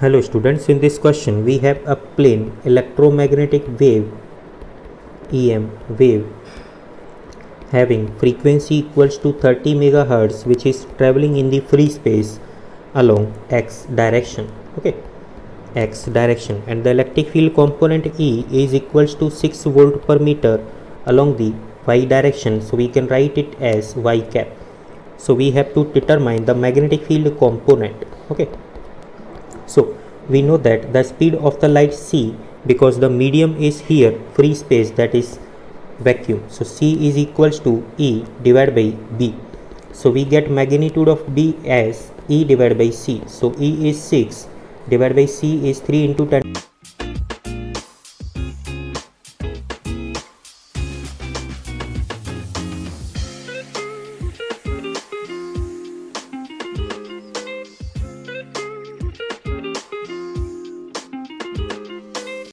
Hello students, in this question we have a plane electromagnetic wave EM wave having frequency equals to 30 megahertz which is traveling in the free space along x direction. Okay, x direction, and the electric field component E is equals to 6 volt per meter along the y direction, so we can write it as y cap. So we have to determine the magnetic field component. Okay, so we know that the speed of the light c, because the medium is here free space, that is vacuum, so c is equals to E divided by B. So we get magnitude of B as E divided by C. So E is 6 divided by C is 3 into 10